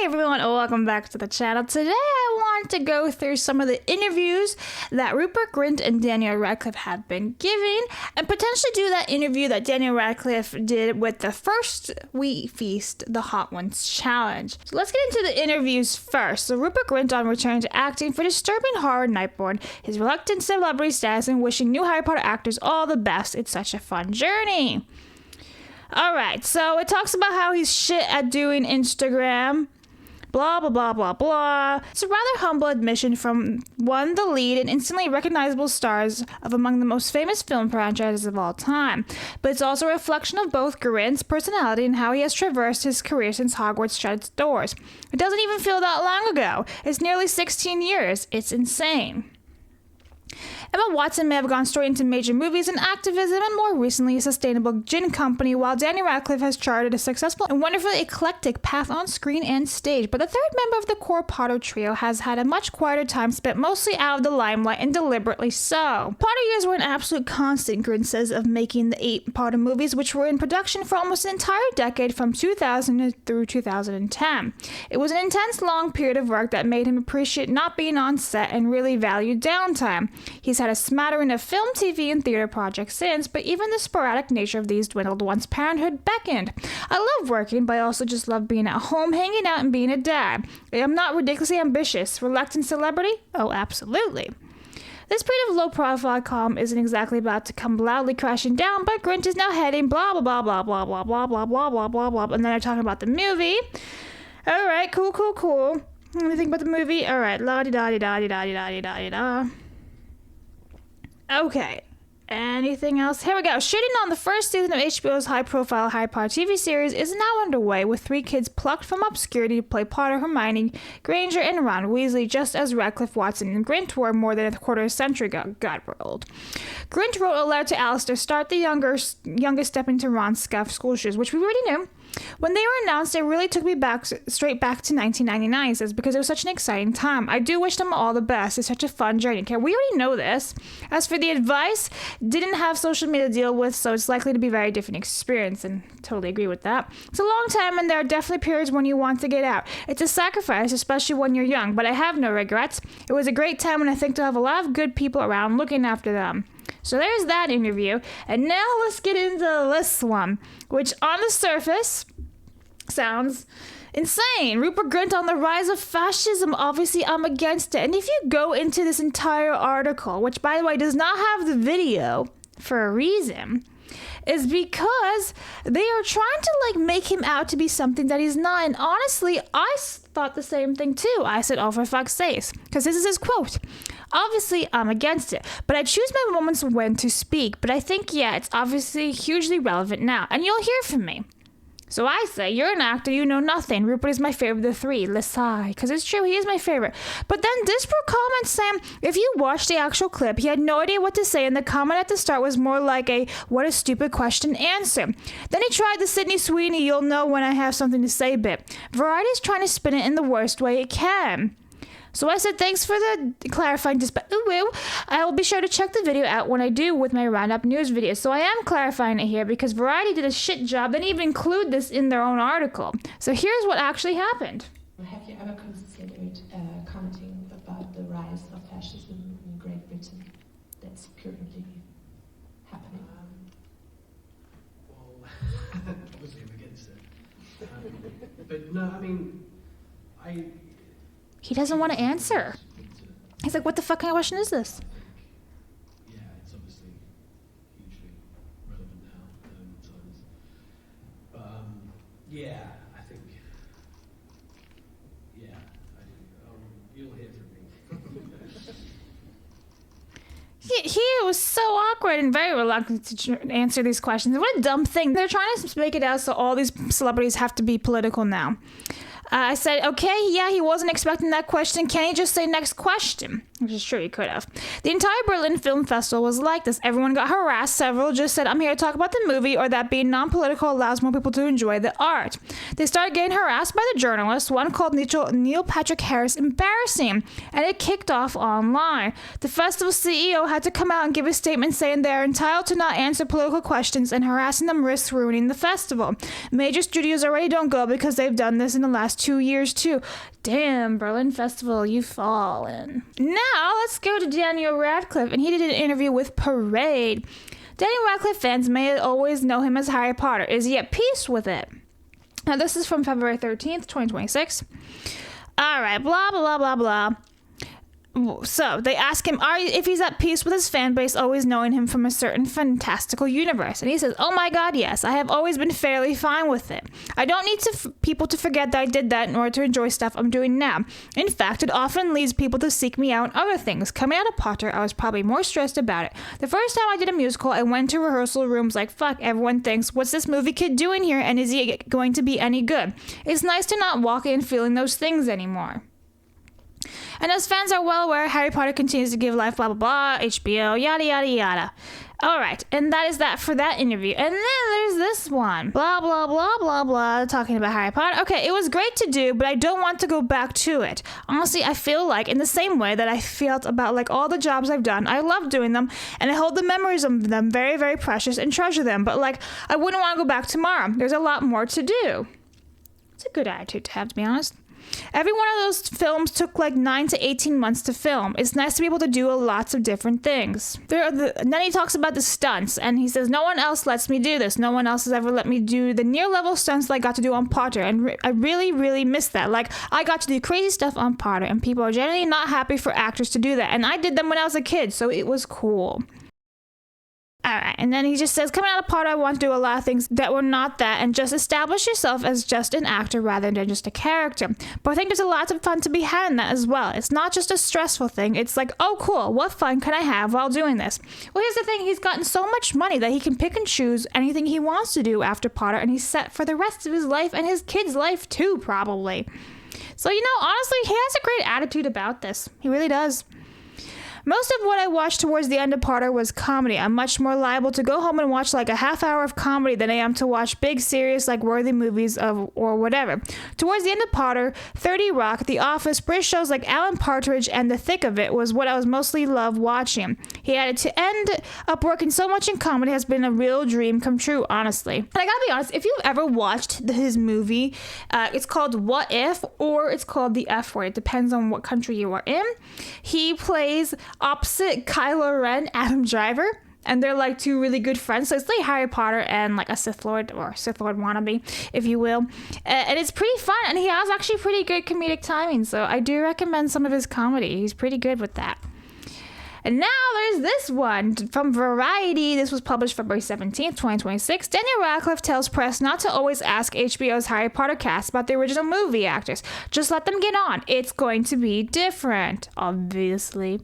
Hi everyone, welcome back to the channel. Today I want to go through some of the interviews that Rupert Grint and Daniel Radcliffe have been giving, and potentially do that interview that Daniel Radcliffe did with the first We Feast, the Hot Ones Challenge. So let's get into the interviews first. So Rupert Grint on returning to acting for disturbing horror Nightborn, his reluctant celebrity status, and wishing new Harry Potter actors all the best. It's such a fun journey. Alright, so it talks about how he's shit at doing Instagram, blah, blah, blah, blah, blah. It's a rather humble admission from one, the lead and instantly recognizable stars of among the most famous film franchises of all time. But it's also a reflection of both Grint's personality and how he has traversed his career since Hogwarts shut its doors. It doesn't even feel that long ago. It's nearly 16 years. It's insane. Emma Watson may have gone straight into major movies and activism and more recently a sustainable gin company, while Daniel Radcliffe has charted a successful and wonderfully eclectic path on screen and stage. But the third member of the core Potter trio has had a much quieter time spent mostly out of the limelight, and deliberately so. Potter years were an absolute constant, Grint says, of making the 8 Potter movies, which were in production for almost an entire decade from 2000 through 2010. It was an intense, long period of work that made him appreciate not being on set and really value downtime. He's had a smattering of film, TV, and theater projects since, but even the sporadic nature of these dwindled once parenthood beckoned. I love working, but I also just love being at home, hanging out, and being a dad. I'm not ridiculously ambitious. Reluctant celebrity? Oh, absolutely. This period of low-profile calm isn't exactly about to come loudly crashing down, but Grint is now heading blah, blah, blah, blah, blah, blah, blah, blah, blah, blah, blah, blah, and then they're talking about the movie. All right, cool. What do you think about the movie? All right, la-di-da-di-da-di-da-di-da-di-da-di-da. Okay, anything else? Here we go. Shooting on the first season of HBO's high-profile Harry Potter TV series is now underway, with 3 kids plucked from obscurity to play Potter, Hermione, Granger, and Ron Weasley, just as Radcliffe, Watson, and Grint were more than a quarter century ago. God, we're old. Grint wrote a letter to Alistair Start, the youngest stepping to Ron's scuffed school shoes, which we already knew. When they were announced, it really took me straight back to 1999, he says, because it was such an exciting time. I do wish them all the best. It's such a fun journey. Okay, we already know this. As for the advice, didn't have social media to deal with, so it's likely to be a very different experience, and totally agree with that. It's a long time, and there are definitely periods when you want to get out. It's a sacrifice, especially when you're young, but I have no regrets. It was a great time, and I think to have a lot of good people around looking after them. So there's that interview, and now let's get into this one, which on the surface sounds insane. Rupert Grint on the rise of fascism. Obviously, I'm against it. And if you go into this entire article, which by the way does not have the video for a reason, is because they are trying to make him out to be something that he's not. And honestly, I thought the same thing too. I said, oh, for fuck's sakes, because this is his quote. Obviously, I'm against it, but I choose my moments when to speak. But I think, yeah, it's obviously hugely relevant now, and you'll hear from me. So I say, you're an actor, you know nothing. Rupert is my favorite of the 3. Let's sigh, because it's true, he is my favorite. But then disparate comments saying, if you watch the actual clip, he had no idea what to say, and the comment at the start was more like a, what a stupid question answer. Then he tried the Sydney Sweeney, you'll know when I have something to say bit. Variety's trying to spin it in the worst way it can. So I said, thanks for the clarifying I will be sure to check the video out when I do with my roundup news videos. So I am clarifying it here because Variety did a shit job. They didn't even include this in their own article. So here's what actually happened. Have you ever considered commenting about the rise of fascism in Great Britain that's currently happening? Well, obviously I'm against it. But no, I mean, He doesn't want to answer. He's like, what the fucking question is this? Yeah, it's obviously hugely relevant now times. But yeah, I think, you'll hear from me. He was so awkward and very reluctant to answer these questions. What a dumb thing. They're trying to make it out so all these celebrities have to be political now. I said, okay, yeah, he wasn't expecting that question. Can he just say next question? Which is true, he could have. The entire Berlin Film Festival was like this. Everyone got harassed. Several just said, I'm here to talk about the movie, or that being non-political allows more people to enjoy the art. They started getting harassed by the journalists. One called Neil Patrick Harris embarrassing, and it kicked off online. The festival CEO had to come out and give a statement saying they are entitled to not answer political questions, and harassing them risks ruining the festival. Major studios already don't go because they've done this in the last 2 years too. Damn, Berlin Festival, you've fallen. Now, let's go to Daniel Radcliffe, and he did an interview with Parade. Daniel Radcliffe fans may always know him as Harry Potter. Is he at peace with it? Now, this is from February 13th, 2026. All right, blah, blah, blah, blah. So they ask him if he's at peace with his fan base always knowing him from a certain fantastical universe. And he says, oh my god, yes, I have always been fairly fine with it. I don't need people to forget that I did that in order to enjoy stuff I'm doing now. In fact, it often leads people to seek me out in other things. Coming out of Potter, I was probably more stressed about it. The first time I did a musical, I went to rehearsal rooms like, fuck, everyone thinks, what's this movie kid doing here, and is he going to be any good? It's nice to not walk in feeling those things anymore. And as fans are well aware, Harry Potter continues to give life, blah, blah, blah, HBO, yada, yada, yada. All right, and that is that for that interview. And then there's this one. Blah, blah, blah, blah, blah, talking about Harry Potter. Okay, it was great to do, but I don't want to go back to it. Honestly, I feel like in the same way that I felt about like all the jobs I've done, I love doing them, and I hold the memories of them very, very precious and treasure them. But like, I wouldn't want to go back tomorrow. There's a lot more to do. It's a good attitude to have, to be honest. Every one of those films took like 9 to 18 months to film. It's nice to be able to do lots of different things. And then he talks about the stunts, and he says, no one else lets me do this. No one else has ever let me do the near-level stunts that I got to do on Potter, and I really, really miss that. Like, I got to do crazy stuff on Potter, and people are generally not happy for actors to do that, and I did them when I was a kid, so it was cool. Alright, and then he just says, coming out of Potter, I want to do a lot of things that were not that, and just establish yourself as just an actor rather than just a character. But I think there's a lot of fun to be had in that as well. It's not just a stressful thing. It's like, oh cool, what fun can I have while doing this? Well, here's the thing, he's gotten so much money that he can pick and choose anything he wants to do after Potter, and he's set for the rest of his life and his kid's life too, probably. So, honestly, he has a great attitude about this. He really does. Most of what I watched towards the end of Potter was comedy. I'm much more liable to go home and watch like a half hour of comedy than I am to watch big, serious, like worthy movies or whatever. Towards the end of Potter, 30 Rock, The Office, British shows like Alan Partridge, and The Thick of It was what I was mostly loved watching. He added to end up working so much in comedy has been a real dream come true, honestly. And I gotta be honest, if you've ever watched his movie, it's called What If, or it's called The F Word. It depends on what country you are in. He plays opposite Kylo Ren, Adam Driver, and they're like two really good friends. So it's like Harry Potter and like a Sith Lord, or Sith Lord wannabe, if you will. And it's pretty fun, and he has actually pretty good comedic timing, so I do recommend some of his comedy. He's pretty good with that. And now there's this one from Variety. This was published February 17th, 2026. Daniel Radcliffe tells press not to always ask HBO's Harry Potter cast about the original movie actors. Just let them get on. It's going to be different, obviously.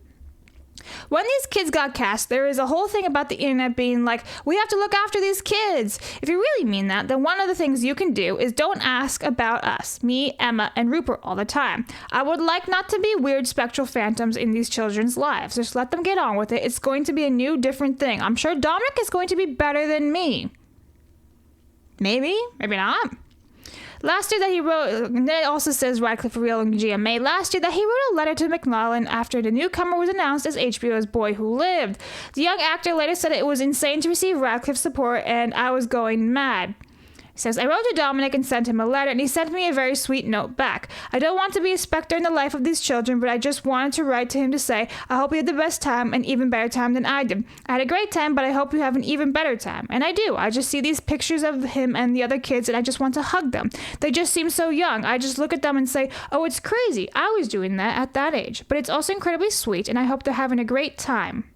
When these kids got cast, there is a whole thing about the internet being like, we have to look after these kids. If you really mean that, then one of the things you can do is don't ask about us, me, Emma, and Rupert all the time. I would like not to be weird spectral phantoms in these children's lives. Just let them get on with it. It's going to be a new, different thing. I'm sure Dominic is going to be better than me. Maybe, maybe not. Last year that he wrote, and then it also says Radcliffe revealing GMA, last year that he wrote a letter to McLaughlin after the newcomer was announced as HBO's Boy Who Lived. The young actor later said it was insane to receive Radcliffe's support, and I was going mad. He says, I wrote to Dominic and sent him a letter, and he sent me a very sweet note back. I don't want to be a specter in the life of these children, but I just wanted to write to him to say, I hope you had the best time, an even better time than I did. I had a great time, but I hope you have an even better time. And I do. I just see these pictures of him and the other kids, and I just want to hug them. They just seem so young. I just look at them and say, oh, it's crazy. I was doing that at that age. But it's also incredibly sweet, and I hope they're having a great time.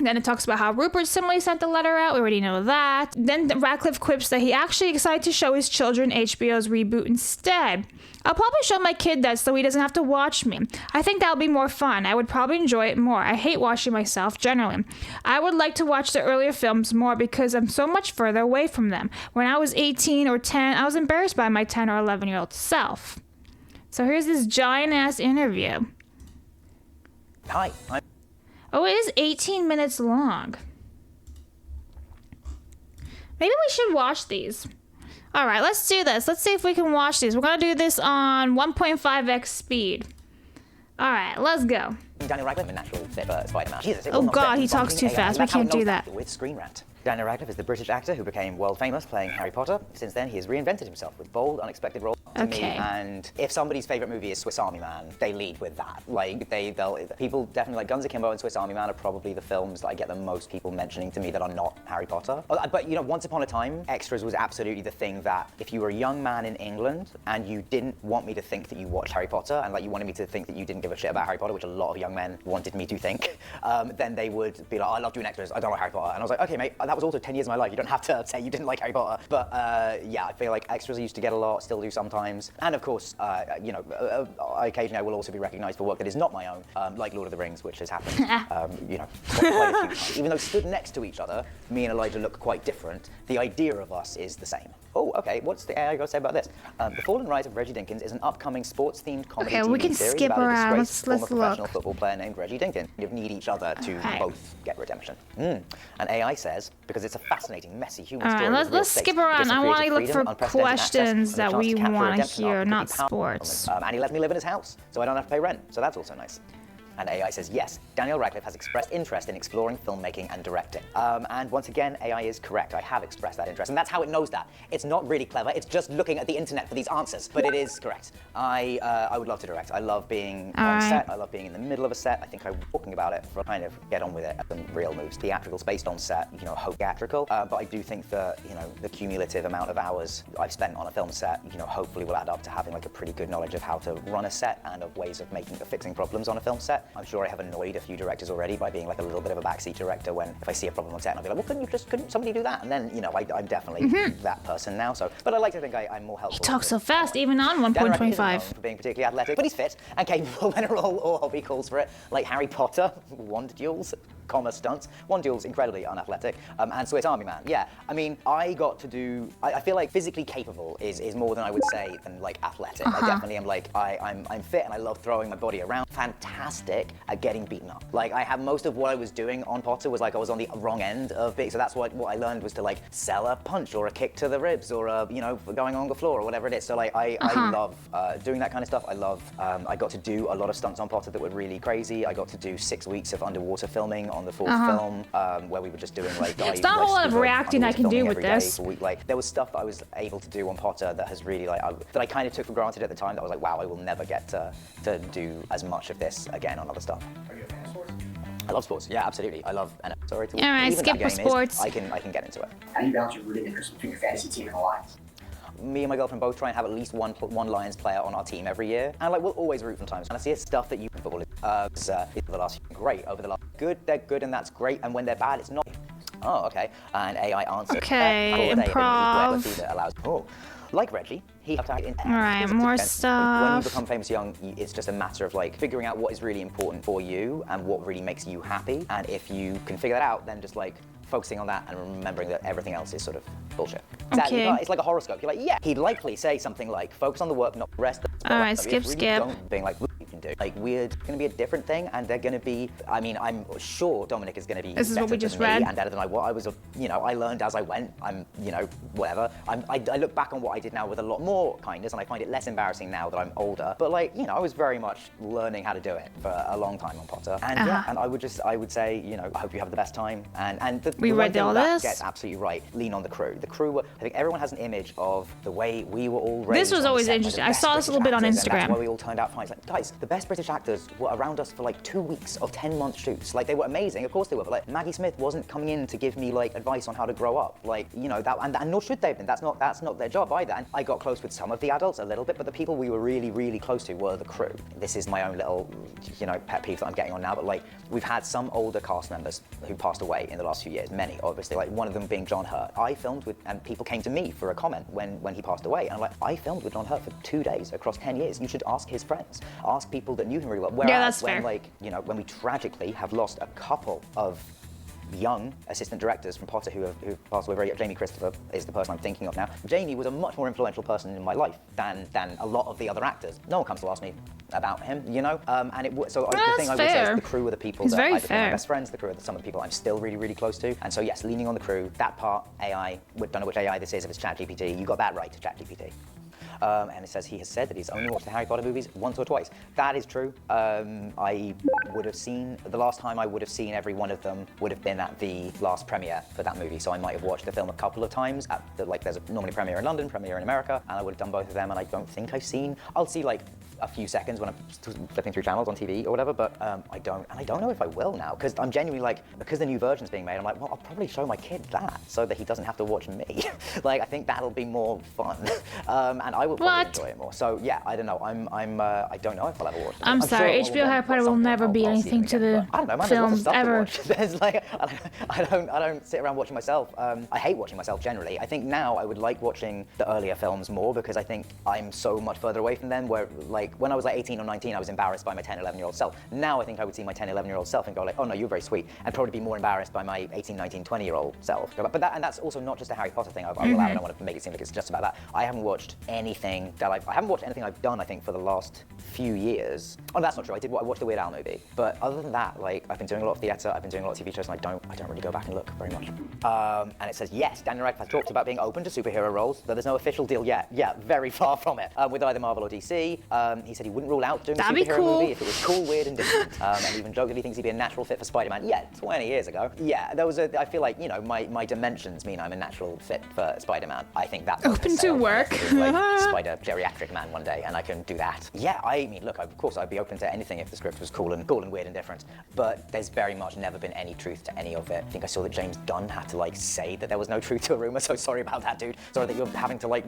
Then it talks about how Rupert similarly sent the letter out. We already know that. Then Radcliffe quips that he actually excited to show his children HBO's reboot instead. I'll probably show my kid that so he doesn't have to watch me. I think that'll be more fun. I would probably enjoy it more. I hate watching myself generally. I would like to watch the earlier films more because I'm so much further away from them. When I was 18 or 10, I was embarrassed by my 10 or 11-year-old self. So here's this giant-ass interview. Hi, I'm... Oh, it is 18 minutes long. Maybe we should watch these. All right, let's do this. Let's see if we can watch these. We're going to do this on 1.5x speed. All right, let's go. Daniel Radcliffe, a natural fit for Spider-Man. Jesus, Oh God, he talks too fast. We can't do that. With Screen Rant. Daniel Radcliffe is the British actor who became world famous playing Harry Potter. Since then, he has reinvented himself with bold, unexpected roles. To me, and if somebody's favorite movie is Swiss Army Man, they lead with that. Like people definitely like Guns Akimbo and Swiss Army Man are probably the films that I get the most people mentioning to me that are not Harry Potter. But you know, once upon a time, extras was absolutely the thing that if you were a young man in England and you didn't want me to think that you watched Harry Potter and like you wanted me to think that you didn't give a shit about Harry Potter, which a lot of young men wanted me to think, then they would be like, oh, I love doing extras. I don't like Harry Potter. And I was like, okay, mate, that was also 10 years of my life. You don't have to say you didn't like Harry Potter. But yeah, I feel like extras I used to get a lot, still do sometimes. And of course, you know, occasionally I will also be recognized for work that is not my own, like Lord of the Rings, which has happened, you know, quite a few times. Even though stood next to each other, me and Elijah look quite different, the idea of us is the same. Oh, okay, what's the AI got to say about this? The Fall and Rise of Reggie Dinkins is an upcoming sports-themed comedy we can series skip about around. a disgraced Let's former professional look. football player named Reggie Dinkins. You need each other to both get redemption. And AI says, because it's a fascinating, messy human story. Let's skip around. I want to look for questions that we want to hear, not sports. And he lets me live in his house, so I don't have to pay rent. So that's also nice. And AI says, yes, Daniel Radcliffe has expressed interest in exploring filmmaking and directing. And once again, AI is correct. I have expressed that interest. And that's how it knows that. It's not really clever. It's just looking at the internet for these answers. But it is correct. I would love to direct. I love being on set. I love being in the middle of a set. I think I'm talking about it for kind of get on with it. Some real moves. Theatrical's based on set, you know, theatrical. But I do think that, you know, the cumulative amount of hours I've spent on a film set, you know, hopefully will add up to having like a pretty good knowledge of how to run a set and of ways of fixing problems on a film set. I'm sure I have annoyed a few directors already by being like a little bit of a backseat director when if I see a problem on set and I'll be like, well, couldn't somebody do that? And then, you know, I'm definitely that person now. So, but I like to think I'm more helpful. He talks so fast, even on 1.25. For being particularly athletic, but he's fit and capable when a role or hobby calls for it, like Harry Potter, wand duels, stunts. Wand duels incredibly unathletic, and Swiss Army Man. Yeah, I mean, I got to do. I feel like physically capable is more than I would say than like athletic. I definitely am like I'm fit and I love throwing my body around. Fantastic at getting beaten up. Like I have most of what I was doing on Potter was like I was on the wrong end of being. So that's what I learned was to like sell a punch or a kick to the ribs or a, you know, going on the floor or whatever it is. So like I love doing that kind of stuff. I love. I got to do a lot of stunts on Potter that were really crazy. I got to do 6 weeks of underwater filming on the fourth film, where we were just doing like. There's not a whole lot of reacting I can do with this. Like there was stuff that I was able to do on Potter that has really like that I kind of took for granted at the time. That I was like, wow, I will never get to do as much of this again on other stuff. Are you a fan of sports? I love sports. Yeah, absolutely. I love NFL. Sorry to All right, even skip that the game sports. I can get into it. How do you balance your rooted interest between your fantasy team and the Lions? Me and my girlfriend both try and have at least one Lions player on our team every year, and like we'll always root sometimes. And I see it's stuff that you can football. The last great over the last good, they're good, and that's great. And when they're bad, it's not. Oh, okay. And AI answers. Okay, improv. That allows. Oh, like Reggie, he. All right, more stuff. When you become famous young, it's just a matter of like figuring out what is really important for you and what really makes you happy. And if you can figure that out, then just like focusing on that and remembering that everything else is sort of bullshit. Okay. It's like a horoscope. You're like, yeah. He'd likely say something like, focus on the work, not the rest. All right, skip. Being like, what you can do. Like, we're going to be a different thing, and they're going to be. I mean, I'm sure Dominic is going to be. This is what we just read. read. And better than what I was. You know, I learned as I went. I'm, you know, whatever. I look back on what I did now with a lot more kindness, and I find it less embarrassing now that I'm older. But like, you know, I was very much learning how to do it for a long time on Potter. And yeah, and I would say, you know, I hope you have the best time. And we read all this. Gets absolutely right. Lean on the crew. The crew were. I think everyone has an image of the way we were all raised. This was always interesting. I saw this a little bit on Instagram. That's why we all turned out fine. It's like, guys, the best British actors were around us for like 2 weeks of 10-month shoots. Like they were amazing, of course they were. But like Maggie Smith wasn't coming in to give me like advice on how to grow up. Like, you know, that and nor should they have been. That's not their job either. And I got close with some of the adults a little bit, but the people we were really, really close to were the crew. This is my own little, you know, pet peeve that I'm getting on now. But like, we've had some older cast members who passed away in the last few years. Many, obviously. Like one of them being John Hurt. I filmed with, and people came to me for a comment when he passed away. And I'm like, I filmed with John Hurt for 2 days across 10 years. You should ask his friends. Ask people that knew him really well. Whereas yeah, that's when, fair. like, you know, when we tragically have lost a couple of young assistant directors from Potter who passed away very young. Jamie Christopher is the person I'm thinking of now. Jamie was a much more influential person in my life than a lot of the other actors. No one comes to ask me about him, you know? And the thing I would say is the crew are the people that I became my best friends. The crew are some of the people I'm still really, really close to. And so yes, leaning on the crew, that part, AI, we don't know which AI this is, if it's ChatGPT, you got that right, ChatGPT. And it says he has said that he's only watched the Harry Potter movies once or twice. That is true. I would have seen, the last time I would have seen every one of them would have been at the last premiere for that movie. So I might have watched the film a couple of times. There's normally premiere in London, premiere in America, and I would have done both of them. And I don't think I'll see like a few seconds when I'm flipping through channels on TV or whatever, but I don't know if I will now, because I'm genuinely like, because the new version's being made, I'm like, well, I'll probably show my kid that so that he doesn't have to watch me. Like, I think that'll be more fun, and I will probably enjoy it more. So yeah, I don't know. I don't know if I'll ever watch it. I'm sorry, HBO Harry Potter will never be anything to the films ever. There's like, I don't sit around watching myself. I hate watching myself generally. I think now I would like watching the earlier films more because I think I'm so much further away from them. Where like when I was like 18 or 19, I was embarrassed by my 10, 11-year-old self. Now I think I would see my 10, 11-year-old self and go like, oh no, you're very sweet, and probably be more embarrassed by my 18, 19, 20-year-old self. But that's also not just a Harry Potter thing. I don't want to make it seem like it's just about that. I haven't watched anything that I haven't watched anything I've done, I think, for the last few years. Oh, that's not true. I watched the Weird Al movie. But other than that, like, I've been doing a lot of theatre, I've been doing a lot of TV shows, and I don't really go back and look very much. And it says, yes, Daniel Radcliffe has talked about being open to superhero roles, though there's no official deal yet. Yeah, very far from it. With either Marvel or DC. He said he wouldn't rule out doing a superhero movie if it was cool, weird, and different. And even joked that he thinks he'd be a natural fit for Spider-Man. Yeah, 20 years ago. Yeah, I feel like, you know, my dimensions mean I'm a natural fit for Spider-Man. I think that's open to work. Like Spider geriatric man one day, and I can do that. Yeah, I mean, look, of course I'd be open to anything if the script was cool and weird and different, but there's very much never been any truth to any of it. I think I saw that James Dunn had to like say that there was no truth to a rumor, so sorry about that, dude. Sorry that you're having to like,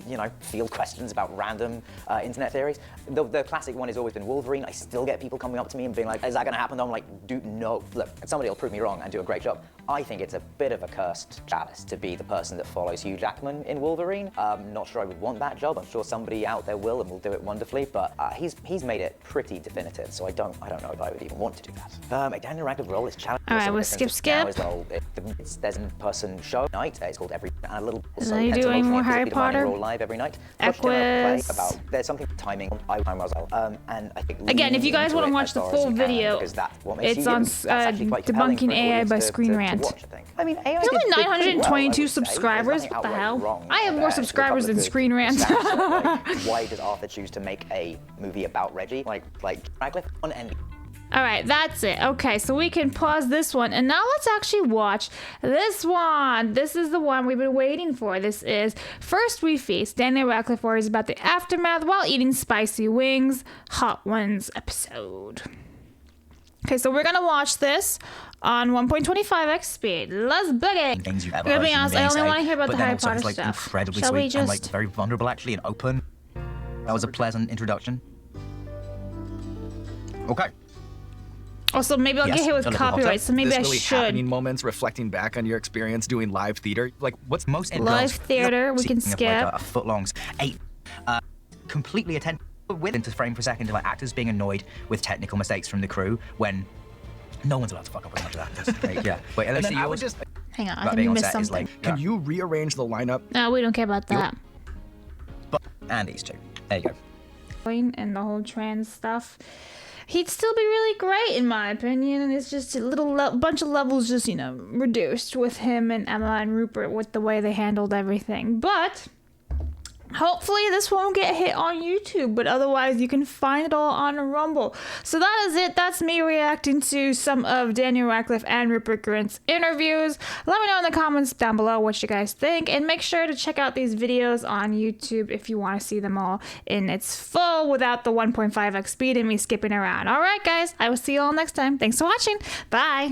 you know, field questions about random internet theories. The classic one has always been Wolverine. I still get people coming up to me and being like, is that gonna happen? I'm like, dude, no. Look, somebody will prove me wrong and do a great job. I think it's a bit of a cursed chalice to be the person that follows Hugh Jackman in Wolverine. Not sure I would want that job. I'm sure somebody out there will and will do it wonderfully, but he's made it pretty definitive, so I don't know if I would even want to do that. A Daniel Radcliffe role is challenging. All right, we'll skip. There's an in-person show night. It's called Every and a little. Are you doing more Harry Potter? Live every night. Equus. There's something timing. And I think again, if you guys want to watch the full video, it's on Debunking AI by Screen Rant. I mean, there's only 922 subscribers. What the hell? I have more subscribers than Screen Rant. Why does Arthur choose to make a movie about Reggie? Like Radcliffe on Ending. All right, that's it. Okay, so we can pause this one. And now let's actually watch this one. This is the one we've been waiting for. This is First We Feast. Daniel Radcliffe worries about the aftermath while eating spicy wings. Hot Ones episode. Okay, so we're going to watch this on 1.25x speed. Let's boogie. Things you've ever To heard be from honest, me I only say, want to hear about but the then Harry also Potter it's like stuff. incredibly Shall sweet we just... and like very vulnerable actually and open. That was a pleasant introduction. Okay. Also, maybe I'll get hit with copyright, so maybe this I really should. happening moments, reflecting back on your experience doing live theater. Like, what's Most Live theater, we can skip. Like a foot-longs. 8. Completely attentive into frame per second to like actors being annoyed with technical mistakes from the crew when no one's allowed to fuck up as much as that. Like, yeah. Wait, let's see yours. just Hang on, I think we missed something. can you rearrange the lineup? No, we don't care about that. And these two. There you go. And the whole trans stuff. He'd still be really great, in my opinion. It's just a little bunch of levels just, you know, reduced with him and Emma and Rupert with the way they handled everything. But hopefully this won't get hit on YouTube, but otherwise you can find it all on Rumble. So that is it. That's me reacting to some of Daniel Radcliffe and Rupert Grint's interviews. Let me know in the comments down below what you guys think, and make sure to check out these videos on YouTube if you want to see them all in its full without the 1.5x speed and me skipping around. All right, guys, I will see you all next time. Thanks for watching. Bye.